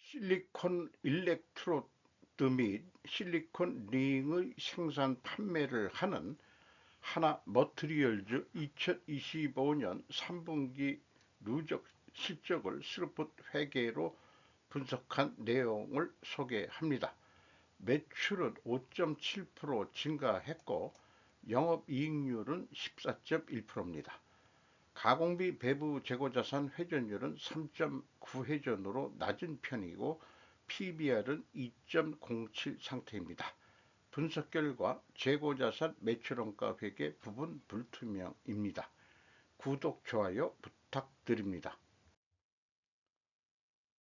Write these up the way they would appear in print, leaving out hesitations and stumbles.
실리콘 일렉트로드 및 실리콘 링의 생산 판매를 하는 하나 머트리얼즈 2025년 3분기 누적 실적을 스루풋 회계로 분석한 내용을 소개합니다. 매출은 5.7% 증가했고 영업이익률은 14.1%입니다. 가공비 배부 재고자산 회전율은 3.9회전으로 낮은 편이고 PBR은 2.07 상태입니다. 분석 결과 재고자산 매출원가 회계 부분 불투명입니다. 구독, 좋아요 부탁드립니다.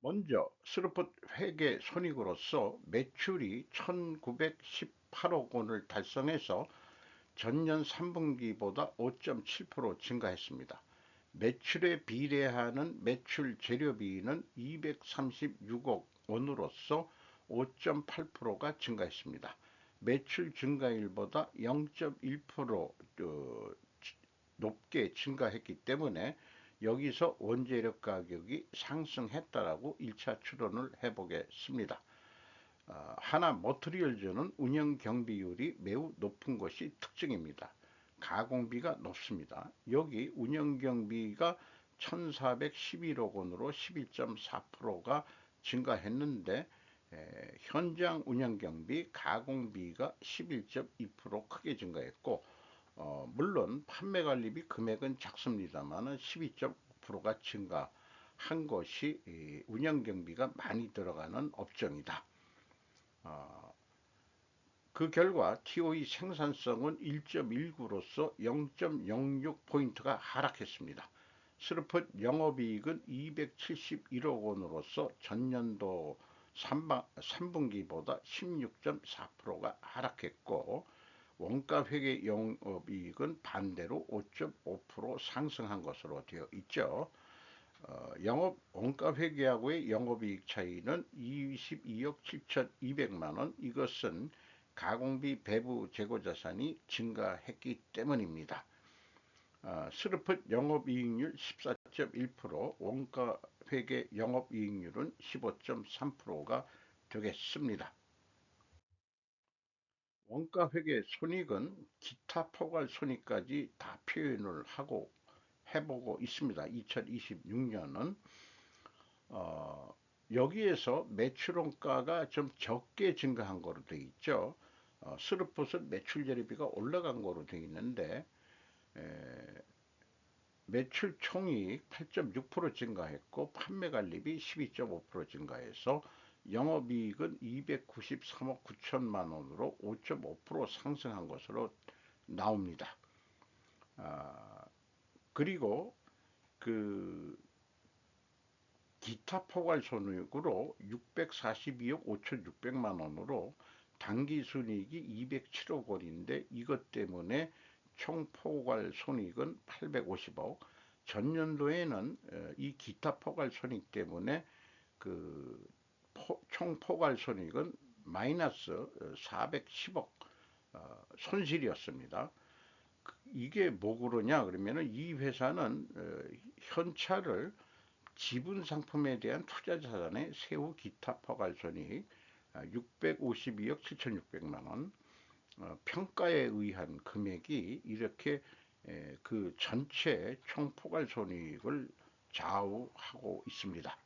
먼저 스루풋 회계 손익으로서 매출이 1918억 원을 달성해서 전년 3분기보다 5.7% 증가했습니다. 매출에 비례하는 매출 재료비는 236억 원으로서 5.8%가 증가했습니다. 매출 증가율보다 0.1% 높게 증가했기 때문에 여기서 원재료 가격이 상승했다라고 1차 추론을 해보겠습니다. 하나 머트리얼즈는 운영 경비율이 매우 높은 것이 특징입니다. 가공비가 높습니다. 여기 운영 경비가 1411억 원으로 11.4%가 증가했는데 현장 운영 경비 가공비가 11.2% 크게 증가했고 물론 판매 관리비 금액은 작습니다만 12.5%가 증가한 것이 운영 경비가 많이 들어가는 업종이다. 그 결과 TOE 생산성은 1.19로서 0.06포인트가 하락했습니다. 스루풋 영업이익은 271억 원으로서 전년도 3분기보다 16.4%가 하락했고 원가회계 영업이익은 반대로 5.5% 상승한 것으로 되어 있죠. 영업 원가회계하고의 영업이익 차이는 22억 7,200만 원. 이것은 가공비 배부 재고자산이 증가했기 때문입니다. 스루풋 영업이익률 14.1%, 원가회계 영업이익률은 15.3%가 되겠습니다. 원가회계 손익은 기타 포괄 손익까지 다 표현을 하고 해보고 있습니다. 2026년은 여기에서 매출원가가 좀 적게 증가한 거로 되어 있죠. 스루풋은 매출 재료비가 올라간 거로 되어 있는데 매출 총이익 8.6% 증가했고 판매관리비 12.5% 증가해서 영업이익은 293억 9천만 원으로 5.5% 상승한 것으로 나옵니다. 그리고 그 기타 포괄 손익으로 642억 5,600만 원으로 당기순이익이 207억 원인데 이것 때문에 총 포괄 손익은 850억. 전년도에는 이 기타 포괄 손익 때문에 그 총 포괄 손익은 마이너스 410억 손실이었습니다. 이게 뭐 그러냐 그러면은 이 회사는 현찰을 지분 상품에 대한 투자 자산의 세후 기타 포괄손익 652억 7,600만 원, 평가에 의한 금액이 이렇게 그 전체 총 포괄손익을 좌우하고 있습니다.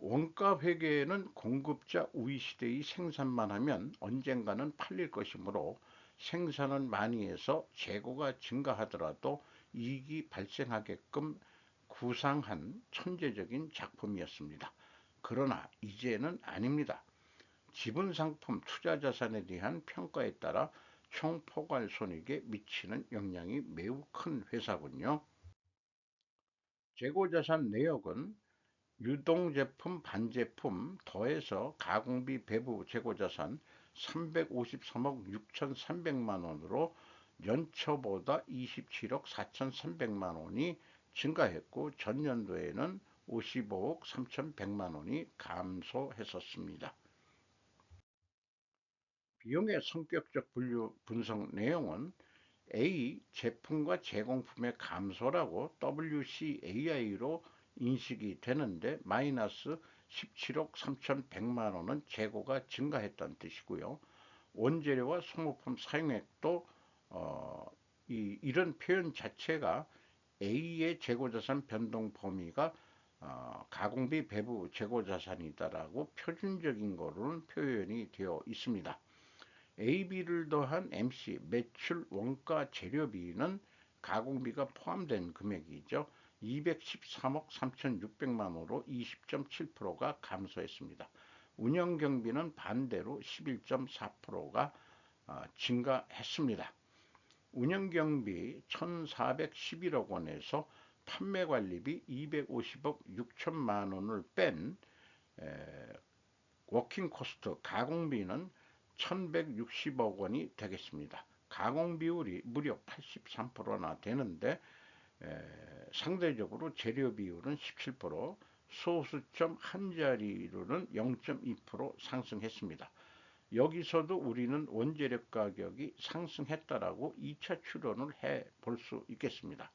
원가 회계는 공급자 우위 시대의 생산만 하면 언젠가는 팔릴 것이므로 생산은 많이 해서 재고가 증가하더라도 이익이 발생하게끔 구상한 천재적인 작품이었습니다. 그러나 이제는 아닙니다. 지분상품 투자자산에 대한 평가에 따라 총포괄손익에 미치는 영향이 매우 큰 회사군요. 재고자산 내역은 유동제품, 반제품 더해서 가공비 배부 재고자산 353억 6,300만 원으로 연초보다 27억 4,300만 원이 증가했고 전년도에는 55억 3,100만 원이 감소했었습니다. 비용의 성격적 분석 내용은 A. 제품과 제공품의 감소라고 WCAI로 인식이 되는데 마이너스 17억 3,100만 원은 재고가 증가했다는 뜻이고요. 원재료와 소모품 사용액도 이런 표현 자체가 A의 재고자산 변동 범위가 가공비 배부 재고자산이다라고 표준적인 거로는 표현이 되어 있습니다. AB를 더한 MC 매출 원가 재료비는 가공비가 포함된 금액이죠. 213억 3,600만 원으로 20.7%가 감소했습니다. 운영경비는 반대로 11.4%가 증가했습니다. 운영경비 1,411억 원에서 판매관리비 250억 6천만 원을 뺀 워킹코스트 가공비는 1,160억 원이 되겠습니다. 가공 비율이 무려 83%나 되는데 상대적으로 재료 비율은 17%, 소수점 한 자리로는 0.2% 상승했습니다. 여기서도 우리는 원재료 가격이 상승했다라고 2차 추론을 해 볼 수 있겠습니다.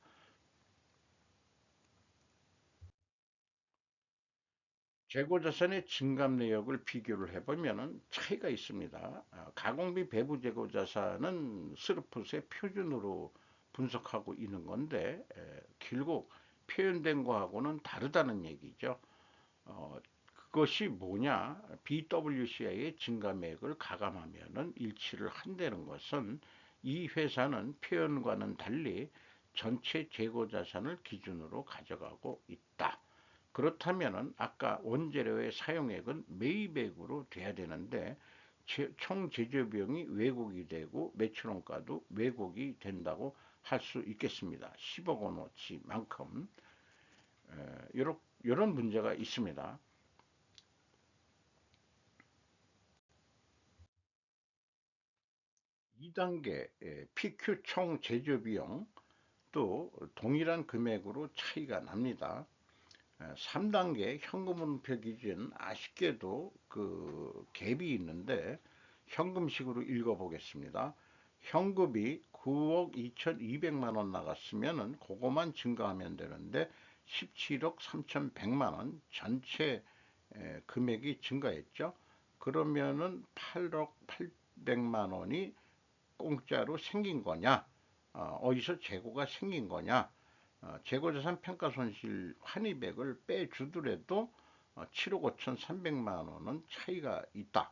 재고자산의 증감 내역을 비교를 해보면 차이가 있습니다. 가공비 배부 재고자산은 스루풋의 표준으로 분석하고 있는 건데 결국 표현된 거하고는 다르다는 얘기죠. 그것이 뭐냐? BWCI의 증감액을 가감하면 일치를 한다는 것은 이 회사는 표현과는 달리 전체 재고자산을 기준으로 가져가고 있다. 그렇다면 아까 원재료의 사용액은 매입액으로 돼야 되는데 총 제조 비용이 왜곡이 되고 매출원가도 왜곡이 된다고 할 수 있겠습니다. 10억 원어치만큼 이런 문제가 있습니다. 2단계 PQ 총 제조 비용 또 동일한 금액으로 차이가 납니다. 3단계 현금흐름표 기준 아쉽게도 그 갭이 있는데 현금식으로 읽어보겠습니다. 현금이 9억 2,200만 원 나갔으면 그거만 증가하면 되는데 17억 3,100만 원 전체 금액이 증가했죠. 그러면은 8억 800만 원이 공짜로 생긴 거냐? 어디서 재고가 생긴 거냐? 재고자산 평가손실 환입액을 빼주더라도 7억 5,300만 원은 차이가 있다.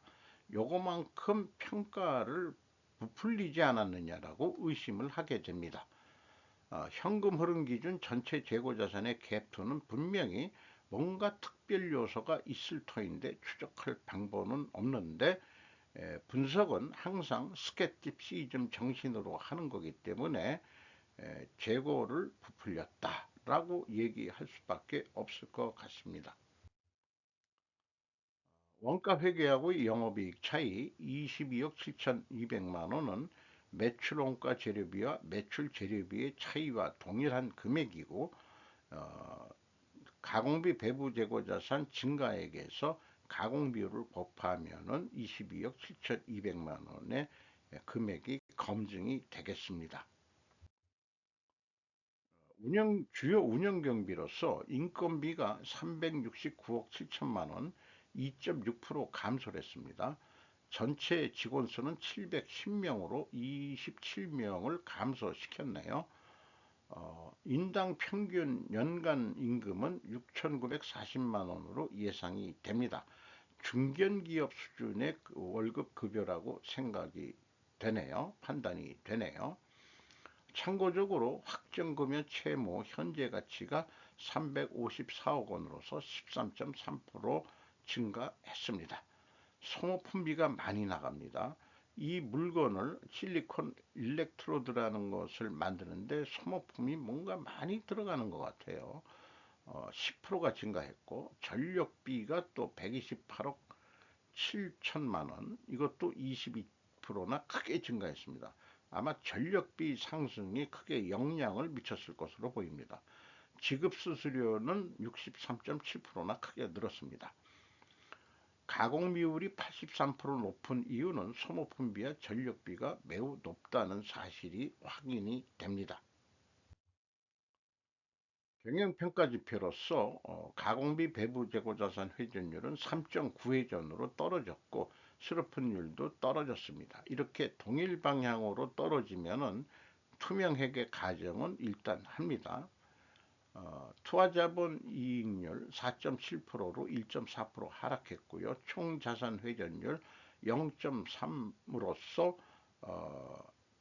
요거만큼 평가를 부풀리지 않았느냐라고 의심을 하게 됩니다. 현금 흐름 기준 전체 재고자산의 갭투는 분명히 뭔가 특별 요소가 있을 터인데 추적할 방법은 없는데 분석은 항상 스케팁 시즘 정신으로 하는 거기 때문에 재고를 부풀렸다라고 얘기할 수밖에 없을 것 같습니다. 원가 회계하고 영업이익 차이 22억 7,200만 원은 매출 원가 재료비와 매출 재료비의 차이와 동일한 금액이고 가공비 배부 재고 자산 증가액에서 가공비율을 곱하면은 22억 7,200만 원의 금액이 검증이 되겠습니다. 주요 운영 경비로서 인건비가 369억 7천만 원, 2.6% 감소를 했습니다. 전체 직원 수는 710명으로 27명을 감소시켰네요. 인당 평균 연간 임금은 6,940만 원으로 예상이 됩니다. 중견기업 수준의 월급 급여라고 생각이 되네요. 판단이 되네요. 참고적으로 확정금융 채무 현재 가치가 354억 원으로서 13.3% 증가했습니다. 소모품비가 많이 나갑니다. 이 물건을 실리콘 일렉트로드라는 것을 만드는데 소모품이 뭔가 많이 들어가는 것 같아요. 10%가 증가했고 전력비가 또 128억 7천만 원, 이것도 22%나 크게 증가했습니다. 아마 전력비 상승이 크게 영향을 미쳤을 것으로 보입니다. 지급 수수료는 63.7%나 크게 늘었습니다. 가공 비율이 83% 높은 이유는 소모품비와 전력비가 매우 높다는 사실이 확인이 됩니다. 경영평가지표로서 가공비 배부 재고자산 회전율은 3.9회전으로 떨어졌고 실오픈율도 떨어졌습니다. 이렇게 동일 방향으로 떨어지면은 투명회계 가정은 일단 합니다. 투하자본 이익률 4.7%로 1.4% 하락했고요. 총자산 회전율 0.3으로서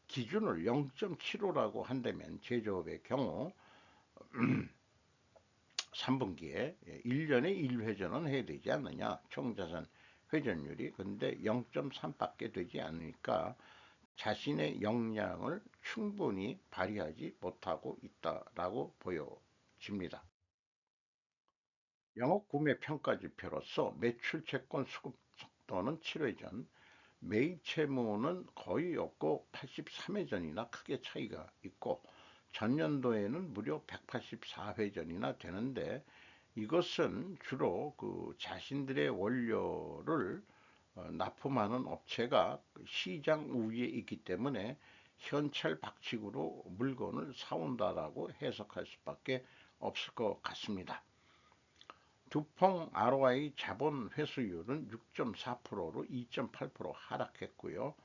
기준을 0.75라고 한다면 제조업의 경우 3분기에 1년에 1회전은 해야 되지 않느냐. 총자산 회전율이 근데 0.3밖에 되지 않으니까 자신의 역량을 충분히 발휘하지 못하고 있다라고 보여집니다. 영업 구매 평가 지표로서 매출 채권 수급 속도는 7회전, 매입 채무는 거의 없고 83회전이나 크게 차이가 있고 전년도에는 무려 184회전이나 되는데 이것은 주로 그 자신들의 원료를 납품하는 업체가 시장 우위에 있기 때문에 현찰 박치구로 물건을 사온다라고 해석할 수밖에 없을 것 같습니다. 두펑 ROI 자본 회수율은 6.4%로 2.8% 하락했고요.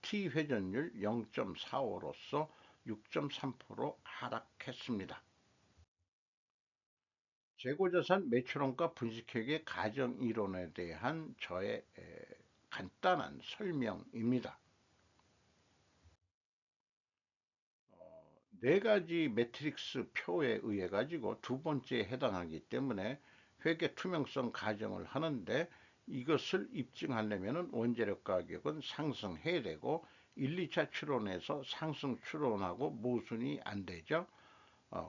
T 회전율 0.45로서 6.3% 하락했습니다. 재고자산 매출원가 분식회계 가정이론에 대한 저의 간단한 설명입니다. 네 가지 매트릭스 표에 의해 가지고 두 번째에 해당하기 때문에 회계 투명성 가정을 하는데 이것을 입증하려면 원재료 가격은 상승해야 되고 1, 2차 추론에서 상승 추론하고 모순이 안 되죠.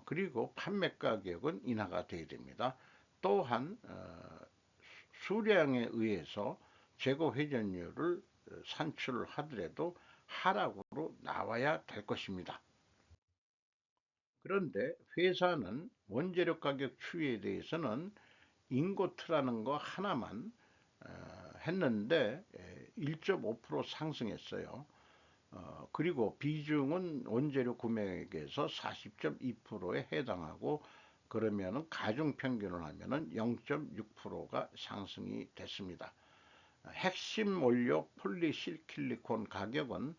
그리고 판매 가격은 인하가 돼야 됩니다. 또한 수량에 의해서 재고 회전율을 산출을 하더라도 하락으로 나와야 될 것입니다. 그런데 회사는 원재료 가격 추이에 대해서는 인고트라는 거 하나만 했는데 1.5% 상승했어요. 그리고 비중은 원재료 구매액에서 40.2%에 해당하고 그러면은 가중 평균을 하면은 0.6%가 상승이 됐습니다. 핵심 원료 폴리실킬리콘 가격은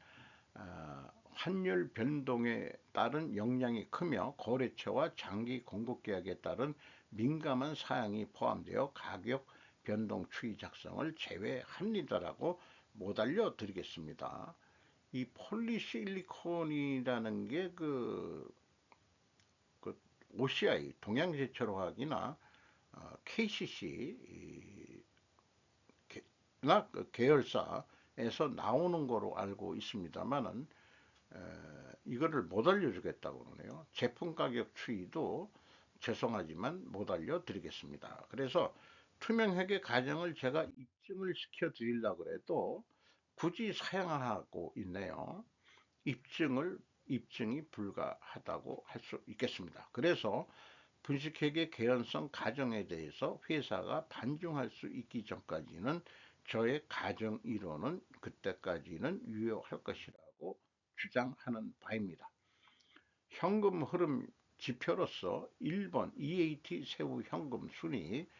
환율 변동에 따른 영향이 크며 거래처와 장기 공급 계약에 따른 민감한 사항이 포함되어 가격 변동 추이 작성을 제외합니다라고 못 알려드리겠습니다. 이 폴리실리콘이라는 게 그 OCI 동양제철화학이나 KCC 나 계열사에서 나오는 거로 알고 있습니다만은 이거를 못 알려주겠다고 그러네요. 제품 가격 추이도 죄송하지만 못 알려드리겠습니다. 그래서 투명회계 가정을 제가 입증을 시켜 드리려고 해도 굳이 사양하고 있네요. 입증이 불가하다고 할 수 있겠습니다. 그래서 분식회계 개연성 가정에 대해서 회사가 반중할 수 있기 전까지는 저의 가정 이론은 그때까지는 유효할 것이라고 주장하는 바입니다. 현금 흐름 지표로서 1번 EAT 세후 현금 순이익,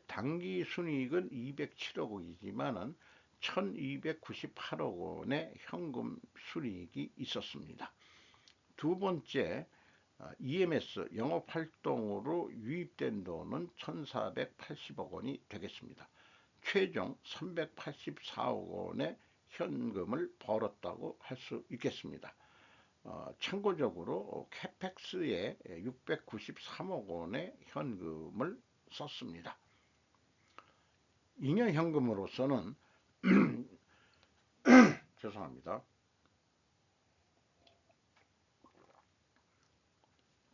당기 순이익은 207억 원이지만은 1298억 원의 현금 순이익이 있었습니다. 두 번째, EMS 영업활동으로 유입된 돈은 1480억 원이 되겠습니다. 최종 384억 원의 현금을 벌었다고 할 수 있겠습니다. 참고적으로 캐펙스에 693억 원의 현금을 썼습니다. 잉여현금으로서는 죄송합니다.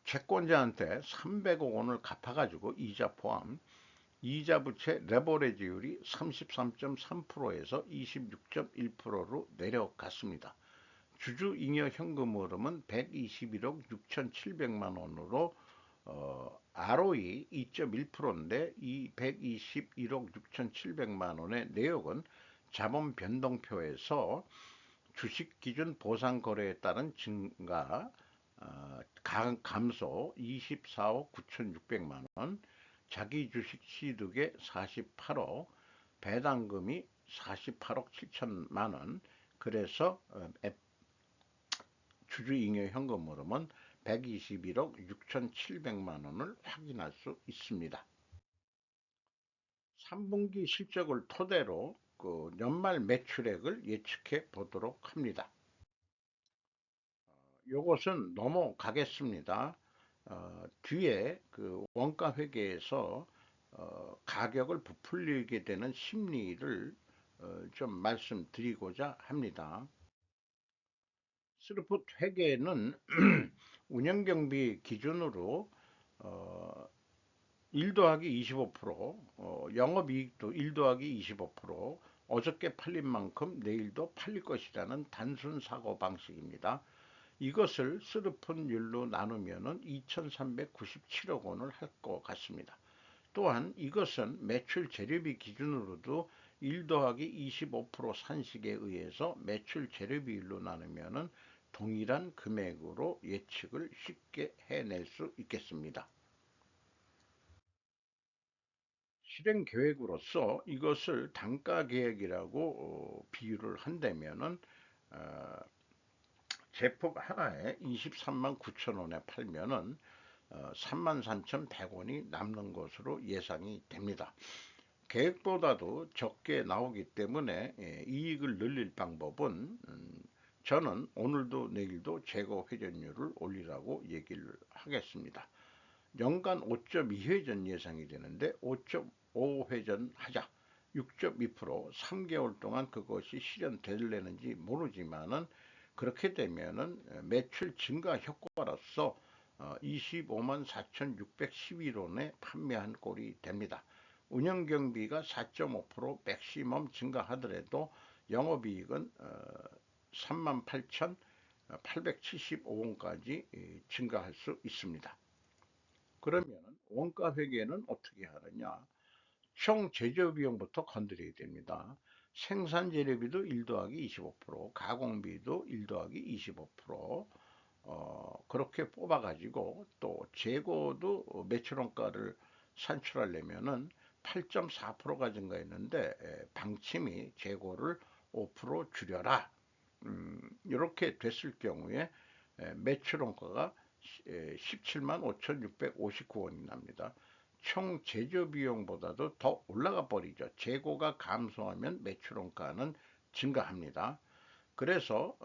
채권자한테 300억 원을 갚아가지고 이자 포함 이자 부채 레버리지율이 33.3%에서 26.1%로 내려갔습니다. 주주 잉여 현금 흐름은 121억 6,700만 원으로 ROE 2.1%인데 이 121억 6,700만 원의 내역은 자본 변동표에서 주식 기준 보상 거래에 따른 증가 감소 24억 9,600만 원, 자기 주식 취득에 48억, 배당금이 48억 7천만 원, 그래서 주주잉여 현금으로는 121억 6,700만 원을 확인할 수 있습니다. 3분기 실적을 토대로 그 연말 매출액을 예측해 보도록 합니다. 요것은 넘어가겠습니다. 뒤에 그 원가 회계에서 가격을 부풀리게 되는 심리를 좀 말씀드리고자 합니다. 스루풋 회계는 운영경비 기준으로 1 더하기 25%, 영업이익도 1 더하기 25%, 어저께 팔린 만큼 내일도 팔릴 것이라는 단순 사고 방식입니다. 이것을 스르푼율로 나누면 2,397억 원을 할 것 같습니다. 또한 이것은 매출 재료비 기준으로도 1 더하기 25% 산식에 의해서 매출 재료비율로 나누면 동일한 금액으로 예측을 쉽게 해낼 수 있겠습니다. 실행 계획으로서 이것을 단가 계획이라고 비유를 한다면은 제품 하나에 23만 9천 원에 팔면은 33,100원이 남는 것으로 예상이 됩니다. 계획보다도 적게 나오기 때문에 이익을 늘릴 방법은 저는 오늘도 내일도 재고 회전율을 올리라고 얘기를 하겠습니다. 연간 5.2회전 예상이 되는데 5.5회전 하자. 6.2% 3개월 동안 그것이 실현될려는지 모르지만은 그렇게 되면은 매출 증가 효과로서 25만 4,611원에 판매한 꼴이 됩니다. 운영경비가 4.5% 맥시멈 증가하더라도 영업이익은 38,875원까지 증가할 수 있습니다. 그러면 원가 회계는 어떻게 하느냐? 총 제조비용부터 건드려야 됩니다. 생산 재료비도 1 더하기 25%, 가공비도 1 더하기 25%, 그렇게 뽑아가지고 또 재고도 매출원가를 산출하려면은 8.4%가 증가했는데 방침이 재고를 5% 줄여라. 이렇게 됐을 경우에 매출원가가 17만 5,659원이 납니다. 총 제조 비용보다도 더 올라가 버리죠. 재고가 감소하면 매출원가는 증가합니다. 그래서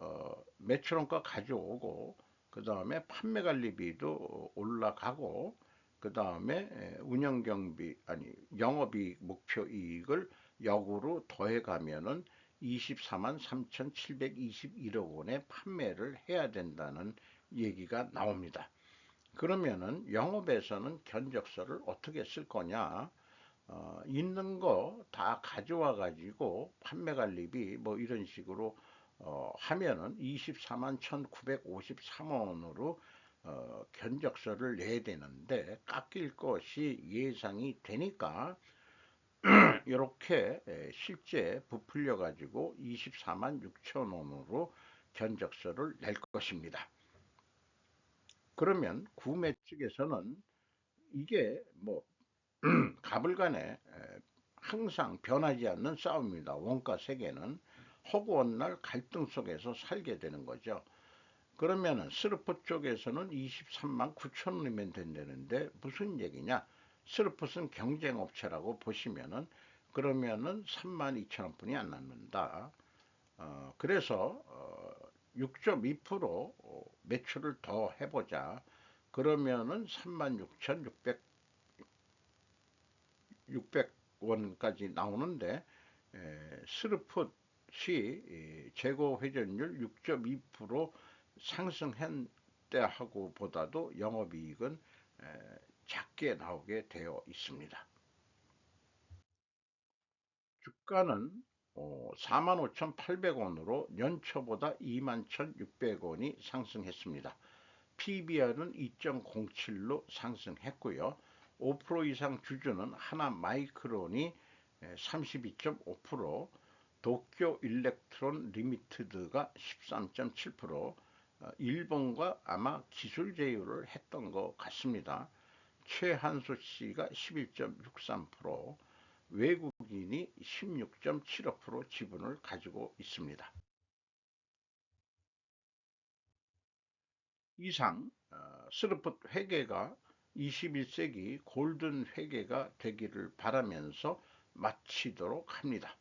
매출원가 가져오고 그 다음에 판매관리비도 올라가고 그 다음에 운영경비 아니 영업이익 목표이익을 역으로 더해가면은 24만 3,721억 원의 판매를 해야 된다는 얘기가 나옵니다. 그러면은 영업에서는 견적서를 어떻게 쓸 거냐? 있는 거 다 가져와 가지고 판매관리비 뭐 이런 식으로 하면은 24만 1,953원으로 견적서를 내야 되는데 깎일 것이 예상이 되니까 이렇게 실제 부풀려 가지고 24만 6천 원으로 견적서를 낼 것입니다. 그러면 구매 측에서는 이게 뭐 가불간에 항상 변하지 않는 싸움입니다. 원가 세계는 허구한 날 갈등 속에서 살게 되는 거죠. 그러면은 스르포 쪽에서는 23만 9천 원이면 된다는데 무슨 얘기냐? 스르폿은 경쟁업체라고 보시면은 그러면은 3만 2천 원뿐이 안 남는다. 그래서 6.2% 매출을 더 해보자. 그러면은 36,600 600원까지 나오는데 스르폿이 재고 회전율 6.2% 상승했대 하고 보다도 영업이익은 작게 나오게 되어 있습니다. 주가는 45,800원으로 연초보다 21,600원이 상승했습니다. PBR은 2.07로 상승했고요. 5% 이상 주주는 하나마이크론이 32.5%, 도쿄 일렉트론 리미티드가 13.7%, 일본과 아마 기술 제휴를 했던 것 같습니다. 최한수 씨가 11.63%, 외국인이 16.75% 지분을 가지고 있습니다. 이상 스르폿 회계가 21세기 골든 회계가 되기를 바라면서 마치도록 합니다.